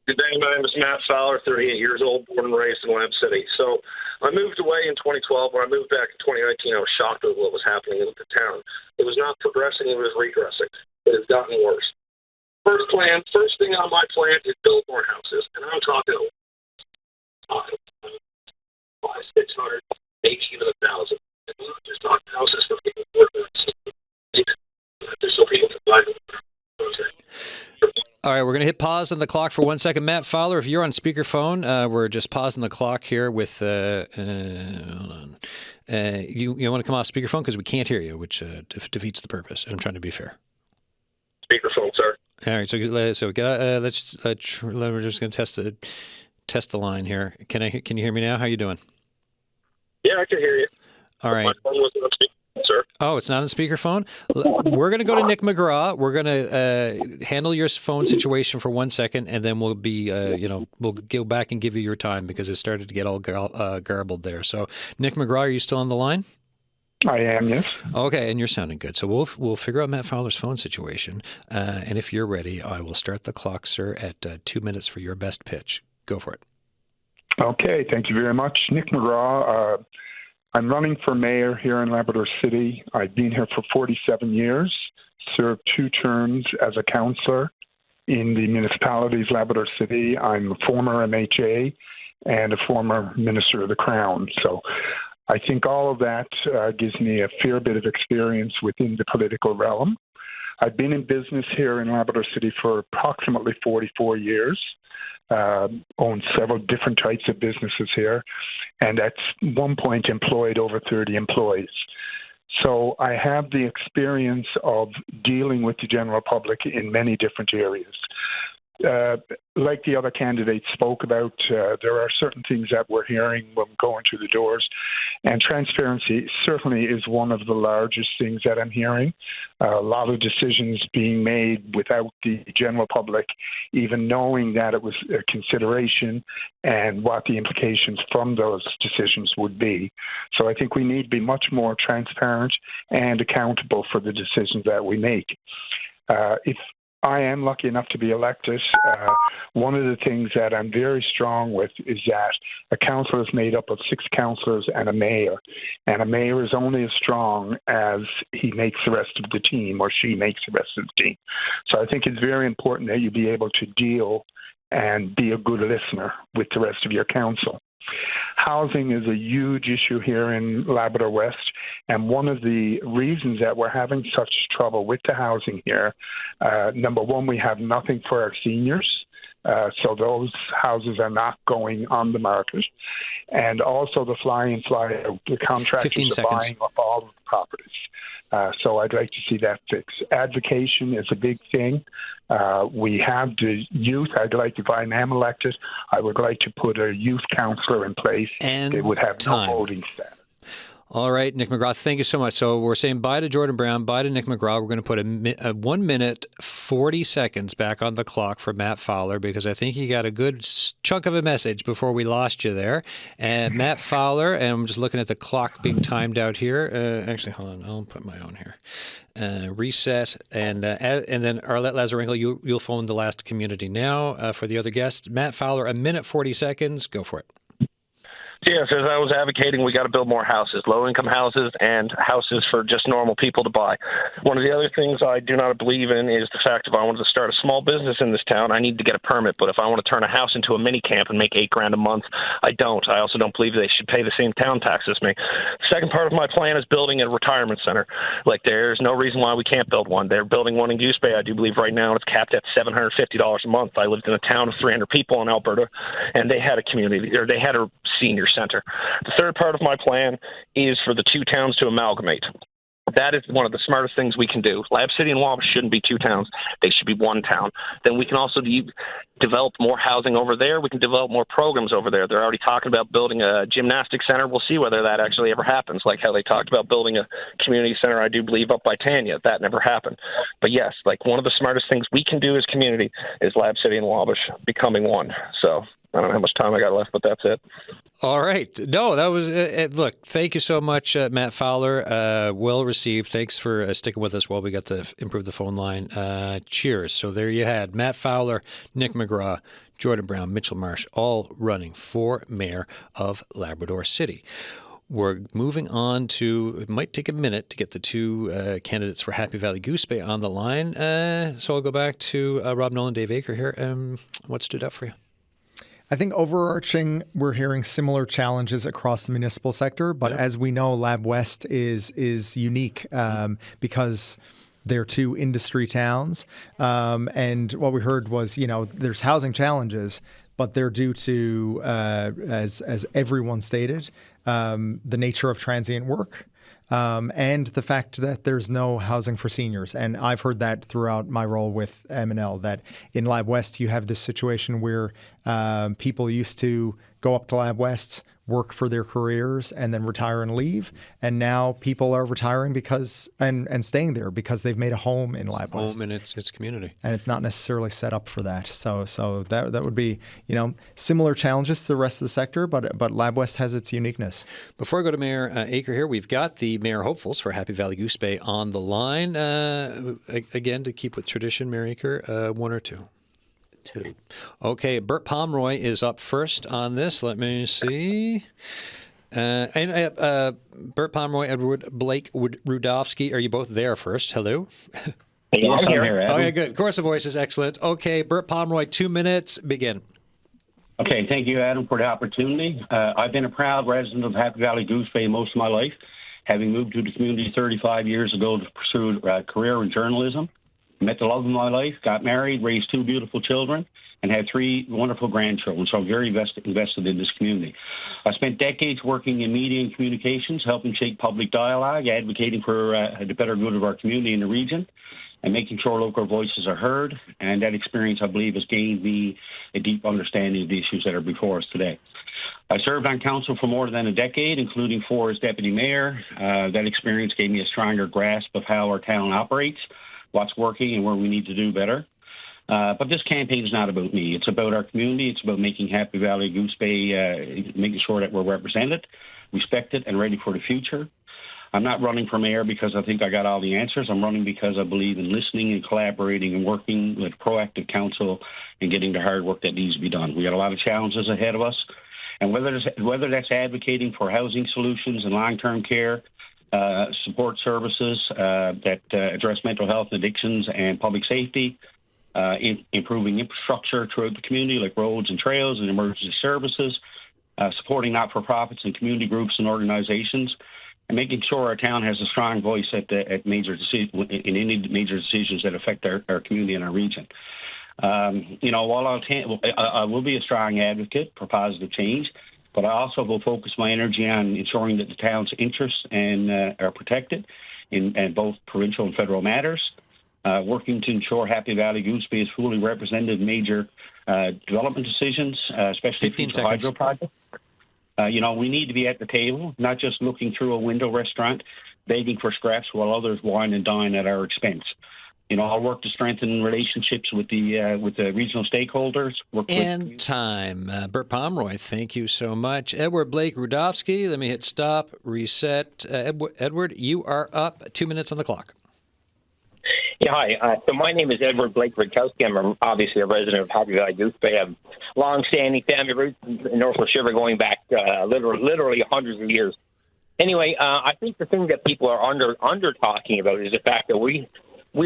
Good day. My name is Matt Fowler, 38 years old, born and raised in Lab City. So I moved away in 2012. When I moved back in 2019, I was shocked at what was happening in the town. It was not progressing. It was regressing. It has gotten worse. First thing on my plan is build more houses, and I'm talking 500, 600, maybe even 1,000. And I'm not just talking houses for people who work just so people can buy them. All right, we're going to hit pause on the clock for 1 second. Matt Fowler, if you're on speakerphone, we're just pausing the clock here with, hold on. You want to come off speakerphone because we can't hear you, which defeats the purpose. I'm trying to be fair. Speakerphone, sir. All right, so we're just going to test the line here. Can you hear me now? How you doing? Yeah, I can hear you. All right. My phone wasn't on speakerphone, sir. Oh, it's not on speakerphone? We're going to go to Nick McGraw. We're going to handle your phone situation for 1 second, and then we'll be, we'll go back and give you your time because it started to get all garbled there. So, Nick McGraw, are you still on the line? I am, yes. Okay, and you're sounding good. So we'll figure out Matt Fowler's phone situation, and if you're ready, I will start the clock, sir, at 2 minutes for your best pitch. Go for it. Okay, thank you very much. Nick McGraw. I'm running for mayor here in Labrador City. I've been here for 47 years, served 2 terms as a councillor in the Municipalities Labrador City. I'm a former MHA and a former Minister of the Crown. So I think all of that gives me a fair bit of experience within the political realm. I've been in business here in Labrador City for approximately 44 years, owned several different types of businesses here, and at one point employed over 30 employees. So I have the experience of dealing with the general public in many different areas. Like the other candidates spoke about, there are certain things that we're hearing when going through the doors, and transparency certainly is one of the largest things that I'm hearing. A lot of decisions being made without the general public even knowing that it was a consideration and what the implications from those decisions would be. So I think we need to be much more transparent and accountable for the decisions that we make. If I am lucky enough to be elected. One of the things that I'm very strong with is that a council is made up of 6 councillors and a mayor. And a mayor is only as strong as he makes the rest of the team or she makes the rest of the team. So I think it's very important that you be able to deal and be a good listener with the rest of your council. Housing is a huge issue here in Labrador West, and one of the reasons that we're having such trouble with the housing here, number one, we have nothing for our seniors, so those houses are not going on the market, and also the fly-in, fly-out, the contractors are buying up all of the properties. So I'd like to see that fixed. Advocation is a big thing. We have the youth. I'd like, if I am elected, I would like to put a youth councillor in place. And they would have no voting status. All right, Nick McGraw, thank you so much. So we're saying bye to Jordan Brown, bye to Nick McGraw. We're going to put a 1 minute, 40 seconds back on the clock for Matt Fowler, because I think he got a good chunk of a message before we lost you there. And Matt Fowler, and I'm just looking at the clock being timed out here. Actually, hold on, I'll put my own here. Reset, and then Arlette Lazarenko, you'll phone the last community now for the other guests. Matt Fowler, 1 minute, 40 seconds. Go for it. Yes, as I was advocating, we got to build more houses, low-income houses and houses for just normal people to buy. One of the other things I do not believe in is the fact if I wanted to start a small business in this town, I need to get a permit. But if I want to turn a house into a mini camp and make $8,000 a month, I don't. I also don't believe they should pay the same town tax as me. The second part of my plan is building a retirement center. Like, there's no reason why we can't build one. They're building one in Goose Bay. I do believe right now it's capped at $750 a month. I lived in a town of 300 people in Alberta, and they had a community, or they had a senior center. The third part of my plan is for the 2 towns to amalgamate. That is one of the smartest things we can do. Lab City and Wabash shouldn't be 2 towns. They should be 1 town. Then we can also develop more housing over there. We can develop more programs over there. They're already talking about building a gymnastics center. We'll see whether that actually ever happens, like how they talked about building a community center, I do believe, up by Tanya. That never happened. But yes, like, one of the smartest things we can do as community is Lab City and Wabash becoming 1. So I don't know how much time I got left, but that's it. All right. No, that was look, thank you so much, Matt Fowler. Well received. Thanks for sticking with us while we got to improve the phone line. Cheers. So there you had Matt Fowler, Nick McGraw, Jordan Brown, Mitchell Marsh, all running for mayor of Labrador City. We're moving on to, it might take a minute to get the 2 candidates for Happy Valley-Goose Bay on the line. So I'll go back to Rob Nolan, Dave Aker here. What stood out for you? I think overarching, we're hearing similar challenges across the municipal sector, but as we know, Lab West is unique because they're 2 industry towns. And what we heard was, there's housing challenges, but they're due to, as everyone stated, the nature of transient work. And the fact that there's no housing for seniors. And I've heard that throughout my role with M&L, that in Lab West, you have this situation where people used to go up to Lab West, work for their careers, and then retire and leave. And now people are retiring because and staying there because they've made a home in Lab West. Home in its community. And it's not necessarily set up for that. So that would be, similar challenges to the rest of the sector, but Lab West has its uniqueness. Before I go to Mayor Aker here, we've got the mayor hopefuls for Happy Valley-Goose Bay on the line. Again, to keep with tradition, Mayor Aker, 1 or 2? 2. Okay, Bert Pomeroy is up first on this. Let me see. Bert Pomeroy, Edward Blake Rudofsky, are you both there first? Hello? Yes, I'm here, Adam. Okay, good. Chorus of voice is excellent. Okay, Bert Pomeroy, 2 minutes, begin. Okay, thank you, Adam, for the opportunity. I've been a proud resident of Happy Valley-Goose Bay most of my life, having moved to the community 35 years ago to pursue a career in journalism. Met the love of my life, got married, raised 2 beautiful children, and had 3 wonderful grandchildren. So I'm very invested in this community. I spent decades working in media and communications, helping shape public dialogue, advocating for the better good of our community in the region, and making sure local voices are heard. And that experience, I believe, has gained me a deep understanding of the issues that are before us today. I served on council for more than a decade, including 4 as deputy mayor. That experience gave me a stronger grasp of how our town operates, what's working, and where we need to do better. But this campaign is not about me. It's about our community. It's about making Happy Valley-Goose Bay, making sure that we're represented, respected, and ready for the future. I'm not running for mayor because I think I got all the answers. I'm running because I believe in listening and collaborating and working with proactive council and getting the hard work that needs to be done. We got a lot of challenges ahead of us, and whether that's advocating for housing solutions and long-term care, support services that address mental health, addictions, and public safety, improving infrastructure throughout the community like roads and trails and emergency services, supporting not-for-profits and community groups and organizations, and making sure our town has a strong voice in any major decisions that affect our community and our region. While I will be a strong advocate for positive change, but I also will focus my energy on ensuring that the town's interests are protected in both provincial and federal matters, working to ensure Happy Valley-Goose Bay is fully represented in major development decisions, especially future hydro projects. We need to be at the table, not just looking through a window restaurant, begging for scraps while others wine and dine at our expense. I'll work to strengthen relationships with the regional stakeholders. Time. Bert Pomeroy, thank you so much. Edward Blake Rudofsky, let me hit stop, reset. Edward, you are up. 2 minutes on the clock. Yeah, hi. So my name is Edward Blake Rudkowski. I'm obviously a resident of Happy Valley-Goose Bay. I have long-standing family roots in Northwest River going back literally hundreds of years. Anyway, I think the thing that people are under talking about is the fact that we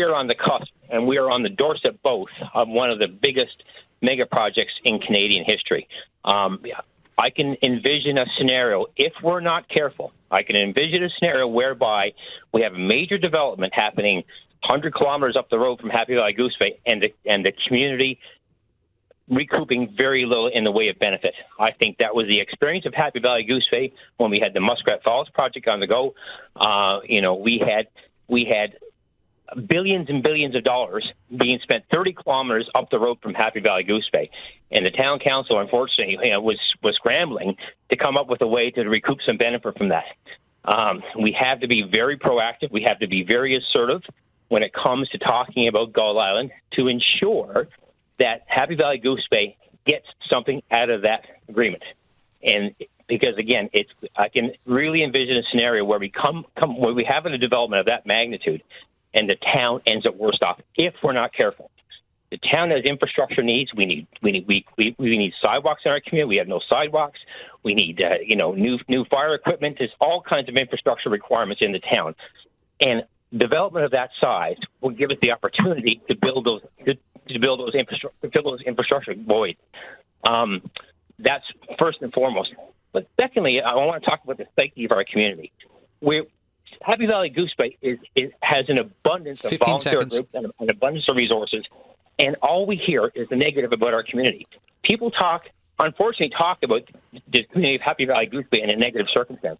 are on the cusp and we are on the doorstep both of one of the biggest mega projects in Canadian history. I can envision a scenario, if we're not careful, I can envision a scenario whereby we have a major development happening 100 kilometers up the road from Happy Valley-Goose Bay, and the community recouping very little in the way of benefit. I think that was the experience of Happy Valley-Goose Bay when we had the Muskrat Falls project on the go. We had billions and billions of dollars being spent 30 kilometers up the road from Happy Valley-Goose Bay, and the town council, unfortunately, was scrambling to come up with a way to recoup some benefit from that. We have to be very proactive. We have to be very assertive when it comes to talking about Gull Island to ensure that Happy Valley-Goose Bay gets something out of that agreement. And because, again, I can really envision a scenario where where we have a development of that magnitude and the town ends up worse off if we're not careful. The town has infrastructure needs. We need sidewalks in our community. We have no sidewalks. We need new fire equipment. There's all kinds of infrastructure requirements in the town, and development of that size will give us the opportunity to build those infrastructure voids. That's first and foremost. But secondly, I want to talk about the psyche of our community. Happy Valley-Goose Bay has an abundance of volunteer groups and an abundance of resources, and all we hear is the negative about our community. People unfortunately talk about the community of Happy Valley-Goose Bay in a negative circumstance.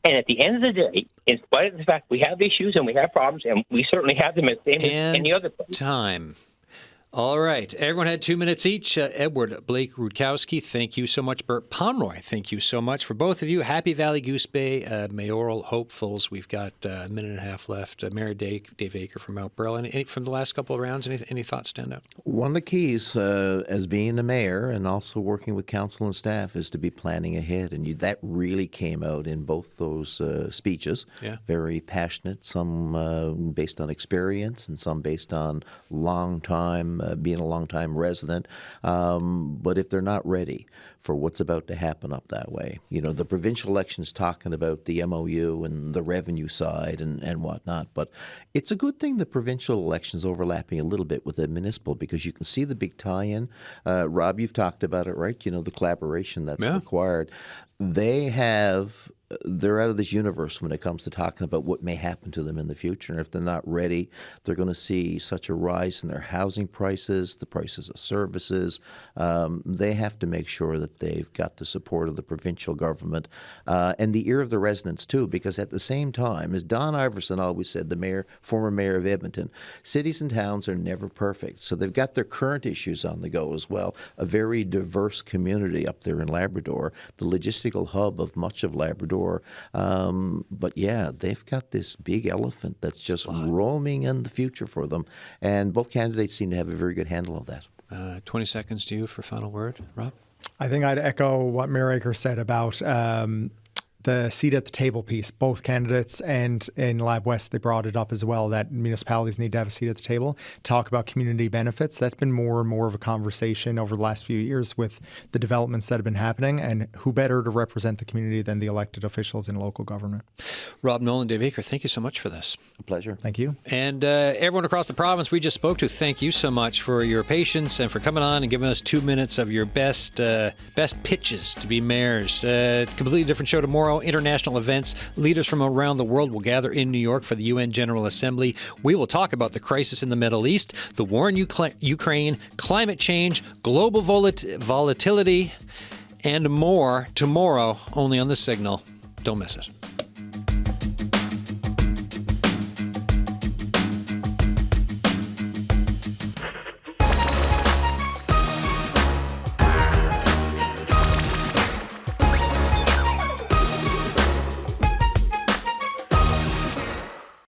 And at the end of the day, in spite of the fact we have issues and we have problems, and we certainly have them at the same as any other place. Time. All right. Everyone had 2 minutes each. Edward Blake Rudkowski, thank you so much. Bert Pomeroy, thank you so much for both of you. Happy Valley-Goose Bay, mayoral hopefuls. We've got a minute and a half left. Mayor Dave Aker from Mount Pearl. Any from the last couple of rounds, any thoughts stand out? One of the keys as being a mayor and also working with council and staff is to be planning ahead. And that really came out in both those speeches. Yeah. Very passionate, some based on experience and some based on being a long-time resident. But if they're not ready for what's about to happen up that way, the provincial election's talking about the MOU and the revenue side and whatnot. But it's a good thing the provincial election's overlapping a little bit with the municipal because you can see the big tie-in. Rob, you've talked about it, right? The collaboration that's required. They're out of this universe when it comes to talking about what may happen to them in the future. And if they're not ready, they're going to see such a rise in their housing prices, the prices of services. They have to make sure that they've got the support of the provincial government and the ear of the residents, too, because at the same time, as Don Iverson always said, the former mayor of Edmonton, cities and towns are never perfect. So they've got their current issues on the go as well. A very diverse community up there in Labrador, the logistical hub of much of Labrador. But yeah, they've got this big elephant that's just roaming in the future for them. And both candidates seem to have a very good handle of that. 20 seconds to you for final word, Rob. I think I'd echo what Mayor Aker said about the seat at the table piece. Both candidates and in Lab West, they brought it up as well, that municipalities need to have a seat at the table, talk about community benefits. That's been more and more of a conversation over the last few years with the developments that have been happening, and who better to represent the community than the elected officials in local government. Rob, Nolan, Dave Aker, thank you so much for this. A pleasure. Thank you. And everyone across the province we just spoke to, thank you so much for your patience and for coming on and giving us 2 minutes of your best pitches to be mayors. Completely different show tomorrow. International events. Leaders from around the world will gather in New York for the UN General Assembly. We will talk about the crisis in the Middle East, the war in Ukraine, climate change, global volatility, and more tomorrow only on The Signal. Don't miss it.